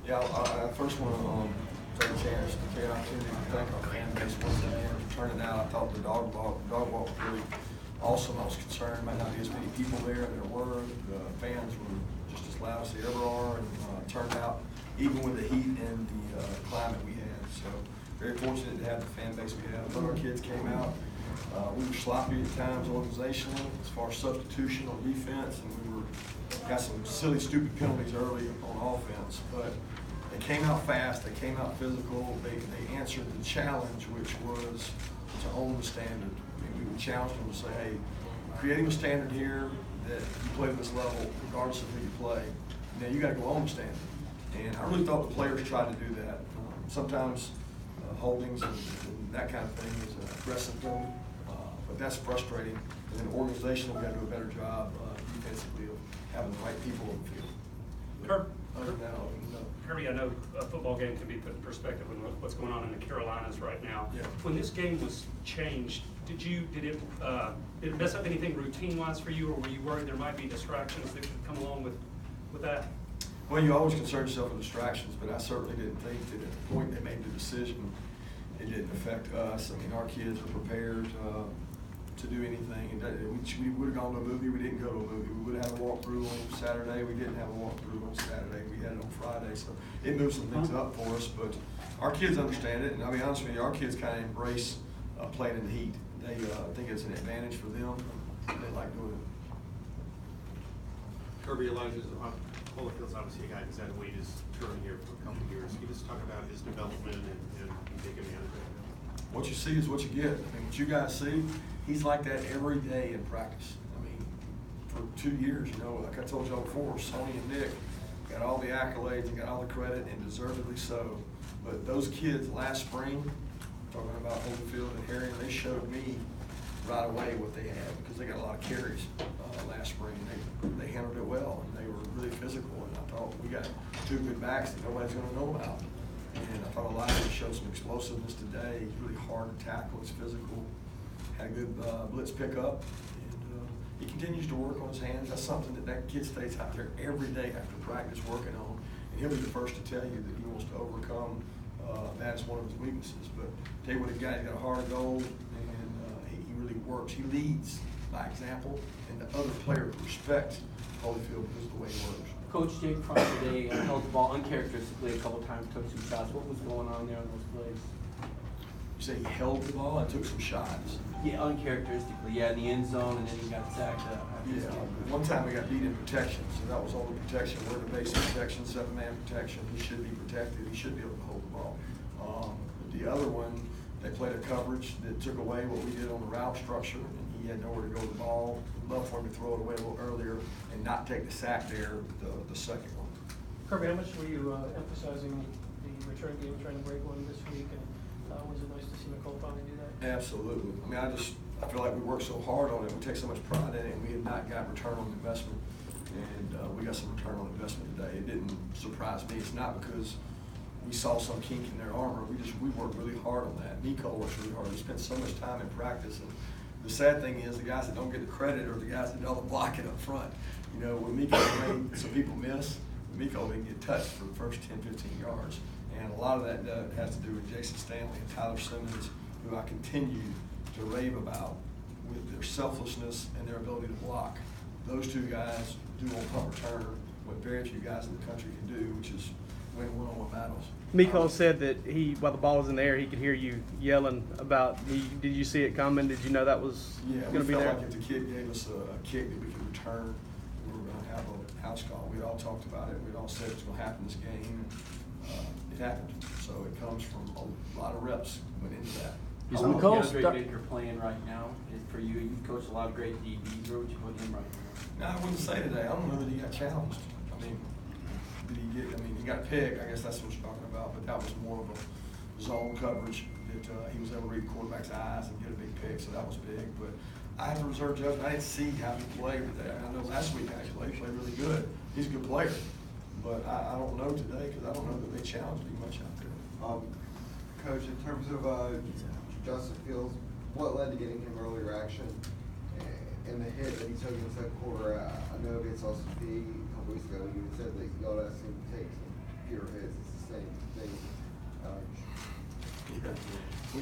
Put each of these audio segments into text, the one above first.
Yeah, I first want to take a chance to take an opportunity to thank our fan base once again for turning out. I thought the dog walk was really awesome. I was concerned might not be as many people there, and there were. The fans were just as loud as they ever are, and turned out even with the heat and the climate we had. So very fortunate to have the fan base we have. Our kids came out. We were sloppy at times organizationally as far as substitution on defense, and we got some silly, stupid penalties early on offense. But they came out fast. They came out physical. They answered the challenge, which was to own the standard. I mean, we challenged them to say, hey, creating a standard here that you play at this level, regardless of who you play. Now you got to go own the standard. And I really thought the players tried to do that. Sometimes holdings and that kind of thing is aggressive them, but that's frustrating. And then organizationally, we got to do a better job defensively of having the right people on the field. Kirby, I know a football game can be put in perspective with what's going on in the Carolinas right now. Yeah. When this game was changed, did it mess up anything routine-wise for you, or were you worried there might be distractions that could come along with that? Well, you always concern yourself with distractions, but I certainly didn't think that at the point they made the decision, it didn't affect us. I mean, our kids were prepared to do anything. And we would have gone to a movie. We didn't go to a movie. We would have had a walkthrough on Saturday. We didn't have a walkthrough on Saturday. We had it on Friday. So it moved some things up for us. But our kids understand it. And I'll be honest with you, our kids kind of embrace playing in the heat. They think it's an advantage for them. They like doing it. Kirby, Elijah's Holifield's obviously a guy who's had to wait his turn here for a couple of years. Can you just talk about his development and take advantage of it? What you see is what you get. I mean, what you guys see, he's like that every day in practice. I mean, for 2 years, you know, like I told y'all before, Sonny and Nick got all the accolades and got all the credit, and deservedly so. But those kids last spring, talking about Holyfield and Harry, they showed me right away what they had because they got a lot of carries last spring. They handled it well, and they were really physical. And I thought we got 2 good backs that nobody's going to know about. And I thought Elijah showed some explosiveness today. He's really hard to tackle. He's physical. Had a good blitz pickup. And he continues to work on his hands. That's something that kid stays out there every day after practice working on. And he'll be the first to tell you that he wants to overcome that as one of his weaknesses. But tell you what, he's got a hard goal, and he really works. He leads by example, and the other players respect Holyfield because of the way he works. Coach Jake Crum today held the ball uncharacteristically a couple times, took some shots. What was going on there on those plays? You say he held the ball and took some shots? Yeah, uncharacteristically. Yeah, in the end zone, and then he got sacked up. Yeah, one time we got beat in protection, so that was all the protection. We're the basic protection, 7-man protection. He should be protected. He should be able to hold the ball. The other one, they played a coverage that took away what we did on the route structure, and he had nowhere to go with the ball. I'd love for him to throw it away a little earlier and not take the sack there, the second one. Kirby, how much were you emphasizing the return game, trying to break one this week, and was it nice to see Nicole finally do that? Absolutely. I mean, I feel like we worked so hard on it. We take so much pride in it, and we had not got return on investment. And we got some return on investment today. It didn't surprise me. It's not because we saw some kink in their armor. We worked really hard on that. Nico works really hard. We spent so much time in practice. And the sad thing is the guys that don't get the credit are the guys that do all the blocking up front. You know, when Nico made some people miss, Nico didn't get touched for the first 10, 15 yards. And a lot of that has to do with Jason Stanley and Tyler Simmons, who I continue to rave about with their selflessness and their ability to block. Those 2 guys do on punt return what very few guys in the country can do, which is win one-on-one battles. Miko said that while the ball was in the air, he could hear you yelling about. Did you see it coming? Did you know that was going to be there? Yeah, we felt like if the kid gave us a kick that we could return, we were going to have a house call. We'd all talked about it. We'd all said it was going to happen this game. It happened. So it comes from a lot of reps went into that. How much DeAndre Baker playing right now is for you? You've coached a lot of great DBs. Where would you put him right now? No, I wouldn't say today. I don't know that he got challenged. I mean, he got a pick. I guess that's what you're talking about. But that was more of a zone coverage that he was able to read the quarterback's eyes and get a big pick. So that was big. But I have a reserve judgment. I didn't see how he played today. I know last week actually he played really good. He's a good player. But I don't know today because I don't know that they challenged him much out there. Coach, in terms of Justin Fields, what led to getting him earlier action and the hit that he took in the second quarter? I know against LCP a couple weeks ago, you said that y'all asked him to take some fewer hits. Is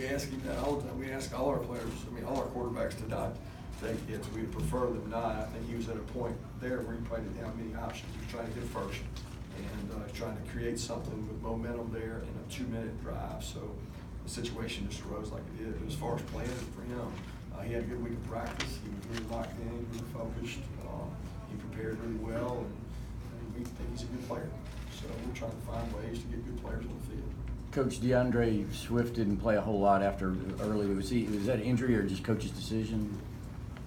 We ask him that all the time. We ask all our players, I mean, all our quarterbacks to not take hits. We prefer them not. I think he was at a point there where he probably didn't have many options. He was trying to get first, and he's trying to create something with momentum there in a 2-minute drive. So the situation just arose like it did. But as far as planning for him, he had a good week of practice. He was really locked in, really focused. He prepared really well, and we think he's a good player. So we're trying to find ways to get good players on the field. Coach DeAndre Swift didn't play a whole lot after early. Was that an injury or just coach's decision?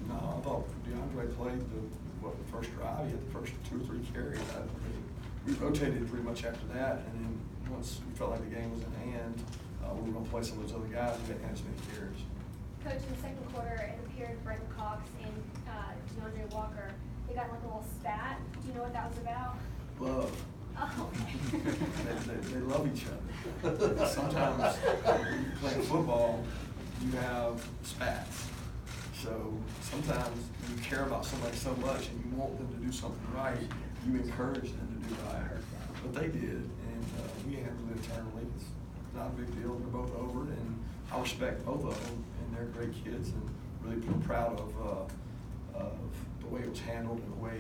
No, I thought DeAndre played the first drive. He had the first 2 or 3 carries. I mean, we rotated pretty much after that, and then once we felt like the game was in hand, we were going to play some of those other guys. We didn't have as many carries. Coach, in the second quarter, it appeared Brenton Cox and DeAndre Walker, they got like a little spat. Do you know what that was about? Love. Oh, okay. they love each other. Sometimes when you play football, you have spats. So sometimes you care about somebody so much and you want them to do something right, you encourage them to do right. But they did, and we handled it internally. It's not a big deal. They're both over it, and I respect both of them, and they're great kids, and really proud of the way it was handled and the way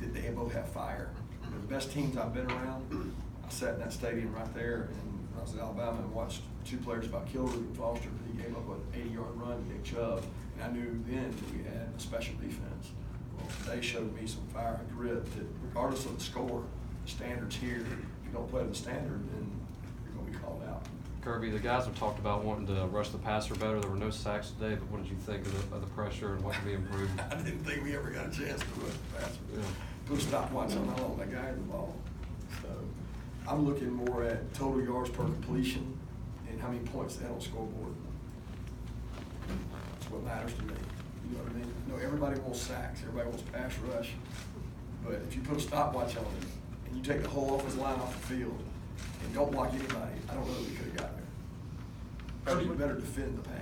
that they both have fire. They're the best teams I've been around. I sat in that stadium right there, and I was in Alabama and watched 2 players about killed Ruben Foster. He gave up an 80-yard run to Nick Chubb, and I knew then that we had a special defense. Well, they showed me some fire and grit that regardless of the score, the standard's here. If you don't play to the standard, then you're going to be called out. Kirby, the guys have talked about wanting to rush the passer better. There were no sacks today, but what did you think of the pressure and what could be improved? I didn't think we ever got a chance to rush the passer. Yeah. Put a stopwatch on how long that guy had the ball. So I'm looking more at total yards per completion and how many points they had on the scoreboard. That's what matters to me. You know what I mean? You know, everybody wants sacks. Everybody wants pass rush. But if you put a stopwatch on it and you take the whole offensive line off the field and don't block anybody, I don't know that we could have got there. Probably better defend the pass.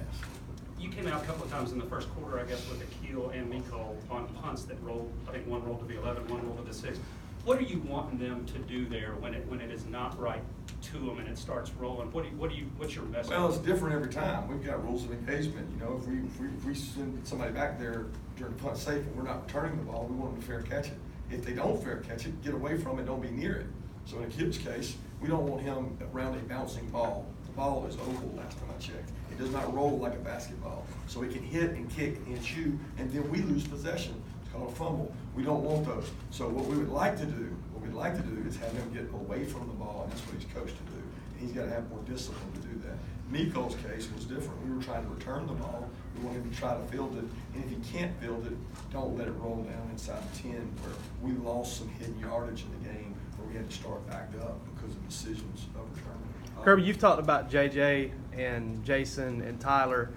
You came out a couple of times in the first quarter, I guess, with Akil and Miko on punts that rolled. I think one rolled to the 11, one rolled to the 6. What are you wanting them to do there when it is not right to them and it starts rolling? What's your message? Well, it's different every time. We've got rules of engagement. You know, if we send somebody back there during the punt safe and we're not returning the ball, we want them to fair catch it. If they don't fair catch it, get away from it, don't be near it. So in Akil's case, we don't want him around a bouncing ball. The ball is oval last time I checked. It does not roll like a basketball. So it can hit and kick and chew, and then we lose possession. It's called a fumble. We don't want those. So what we'd like to do is have him get away from the ball, and that's what he's coached to do. And he's got to have more discipline to do that. Miko's case was different. We were trying to return the ball. We want him to try to field it, and if he can't field it, don't let it roll down inside the 10 where we lost some hidden yardage in the game where we had to start back up because of decisions of returning. Kirby, you've talked about JJ and Jason and Tyler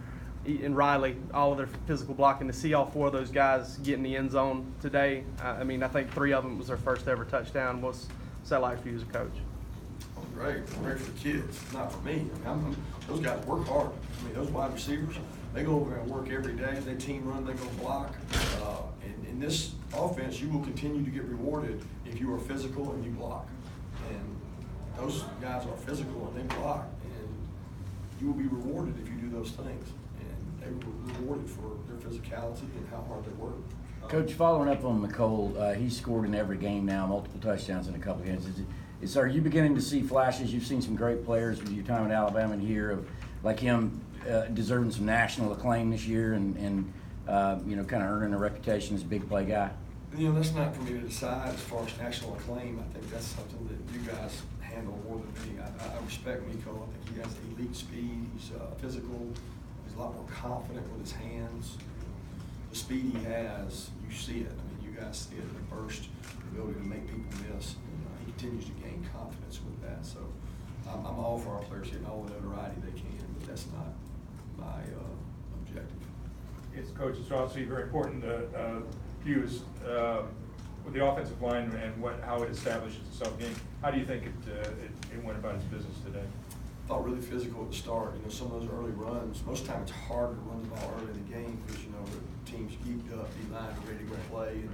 and Riley, all of their physical blocking. To see all 4 of those guys get in the end zone today, I mean, I think 3 of them was their first ever touchdown. What's that like for you as a coach? Great for the kids, not for me. I mean, those guys work hard. I mean, those wide receivers, they go over there and work every day. They team run, they go block. In this offense, you will continue to get rewarded if you are physical and you block. And those guys are physical and they block, and you will be rewarded if you do those things. And they were rewarded for their physicality and how hard they work. Coach, following up on McCole, he's scored in every game now, multiple touchdowns in a couple games. Are you beginning to see flashes? You've seen some great players with your time at Alabama and here, of like him deserving some national acclaim this year and you know, kind of earning a reputation as a big play guy. You know, that's not for me to decide as far as national acclaim. I think that's something that you guys handle more than me. I respect Miko. I think he has elite speed. He's physical. He's a lot more confident with his hands. The speed he has, you see it. I mean, you guys see it in the burst, the ability to make people miss. He continues to gain confidence with that. So I'm all for our players getting all the notoriety they can, but that's not my objective. It's, Coach, it's obviously very important to use with the offensive line and how it establishes itself game. How do you think it went about its business today? I thought really physical at the start. You know, some of those early runs, most of the time it's hard to run the ball early in the game because, you know, the team's geeked up, D-line ready to go play. And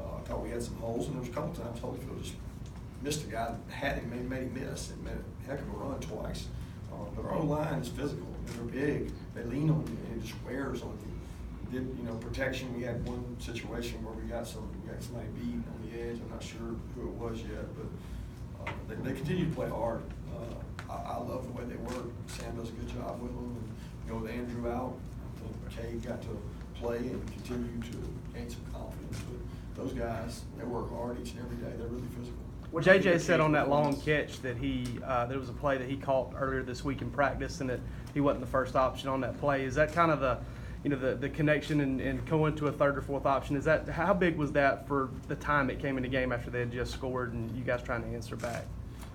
I thought we had some holes, and there was a couple times Holyfield just missed a guy that had him, made him miss, and made a heck of a run twice. But our O-line is physical, and they're big, they lean on you, and it just wears on you. Protection, we had one situation where we got somebody beat on the edge, I'm not sure who it was yet, but they continue to play hard. I love the way they work. Sam does a good job with them, and with Andrew out, I think Cade got to play and continue to gain some confidence. But those guys, they work hard each and every day. They're really physical. Well, JJ said on that long catch that there was a play that he caught earlier this week in practice, and that he wasn't the first option on that play. Is that kind of the connection and going to a third or fourth option? Is that, how big was that for the time it came in the game after they had just scored and you guys trying to answer back?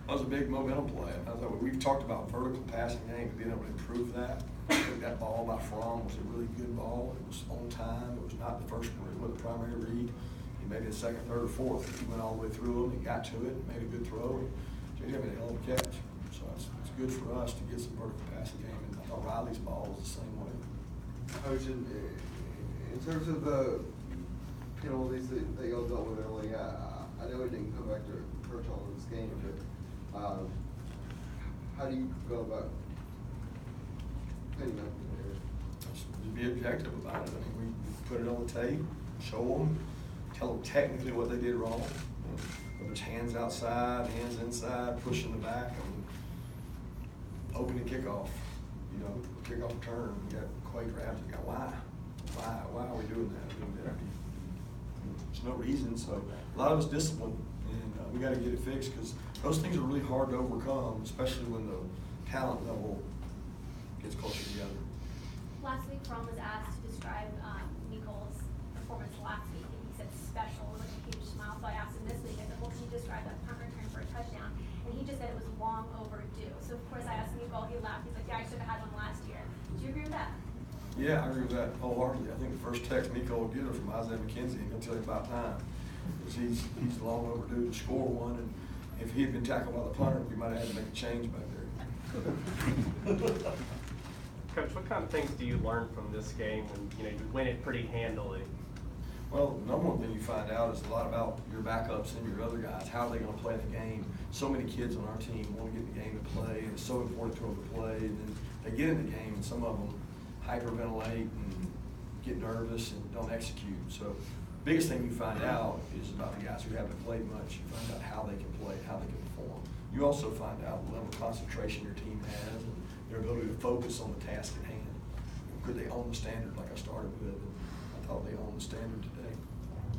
That was a big momentum play. I thought we've talked about vertical passing game, being able to improve that. I think that ball by Fromm was a really good ball. It was on time. It was not the first read, but the primary read. He made it second, third, or fourth. He went all the way through him. He got to it, made a good throw. And JJ made a hell of a catch. So it's good for us to get some vertical passing game. And I thought Riley's ball was the same way. Coach, in terms of the penalties that y'all dealt with early, I know it didn't come back to hurt y'all in this game, but how do you go about cleaning up there? Just be objective about it. I mean, we put it on the tape, show them, tell them technically what they did wrong. Whether it's hands outside, hands inside, pushing the back, I mean, opening kickoff, kickoff return, you got Quay grabs it, why are we doing that? I mean, there's no reason, so a lot of it's discipline, and we got to get it fixed, because those things are really hard to overcome, especially when the talent level gets closer together. Last week, Ron was asked to describe Nicole's performance last week, and he said special, with a huge smile. So I asked him this week, I said, well, can you describe that punt return for a touchdown? And he just said it was long overdue. So of course I asked Nicole, he laughed, he's like, yeah, I should have had one last year. Do you agree with that? Yeah, I agree with that wholeheartedly. I think the first text Nicole will get her from Isaiah McKenzie, and he'll tell you about time. Because he's long overdue to score one, and if he had been tackled by the punter, we might have had to make a change back there. Coach, what kind of things do you learn from this game when you win it pretty handily? Well, the number one thing you find out is a lot about your backups and your other guys. How are they going to play the game? So many kids on our team want to get in the game to play, and it's so important to them to play. And then they get in the game, and some of them hyperventilate and get nervous and don't execute. So biggest thing you find out is about the guys who haven't played much. You find out how they can play, how they can perform. You also find out the level of concentration your team has and their ability to focus on the task at hand. Could they own the standard like I started with? I thought they owned the standard today.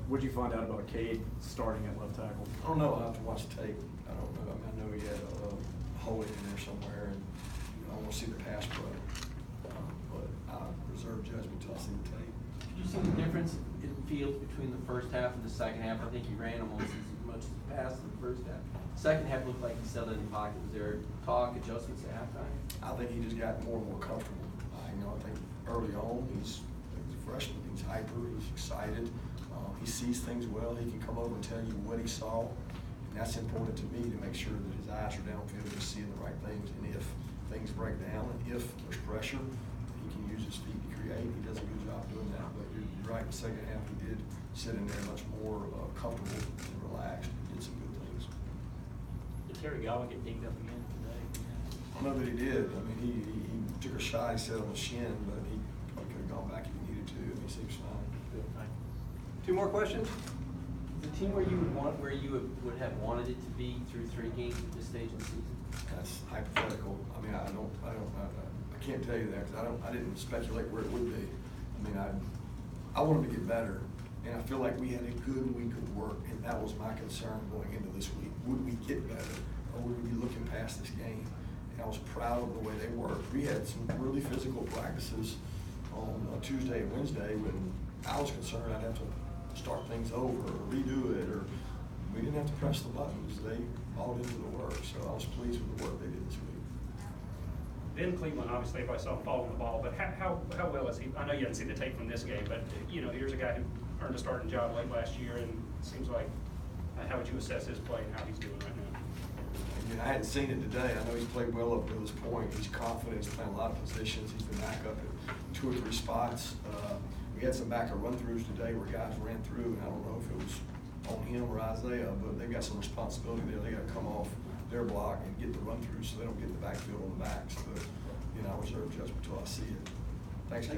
What did you find out about Cade starting at left tackle? I don't know. I'll have to watch the tape. I don't know. I mean, I know he had a hole in there somewhere, and I want to see the pass pro. But I reserve judgment till I see the tape. Did you see the difference in field between the first half and the second half? I think he ran almost as much as he passed in the first half. Second half looked like he settled in the pocket. Was there talk, adjustments at halftime? I think he just got more and more comfortable. I think early on he's a freshman. He's hyper. He's excited. He sees things well. He can come over and tell you what he saw, and that's important to me to make sure that his eyes are downfield and seeing the right things. And if things break down, and if there's pressure, he can use his feet to create. He does a good job doing that. But you're right. In the second half, he did sit in there much more comfortable and relaxed. He did some good things. Did Terry Gowan get dinged up again today? I don't know that he did. I mean, he took a shot. He said on the shin, but he probably could have gone back if he needed to. And he seems fine. Two more questions? The team where you would have wanted it to be through 3 games at this stage of the season? That's hypothetical. I mean, I can't tell you that because I didn't speculate where it would be. I mean, I wanted to get better, and I feel like we had a good week of work, and that was my concern going into this week. Would we get better, or would we be looking past this game? And I was proud of the way they worked. We had some really physical practices on Tuesday and Wednesday when I was concerned I'd have to start things over or redo it, or we didn't have to press the buttons. They bought into the work, so I was pleased with the work they did this week. Ben Cleveland, obviously everybody saw him following the ball, but how well is he? I know you haven't seen the tape from this game, but here's a guy who earned a starting job late last year, and it seems like, how would you assess his play and how he's doing right now? I hadn't seen it today. I know he's played well up to this point. He's confident. He's playing a lot of positions. He's been back up at 2 or 3 spots. We had some backer run-throughs today where guys ran through, and I don't know if it was on him or Isaiah, but they've got some responsibility there. They got to come off their block and get the run-through so they don't get the backfield on the backs. reserve judgment until I see it. Thanks, guys.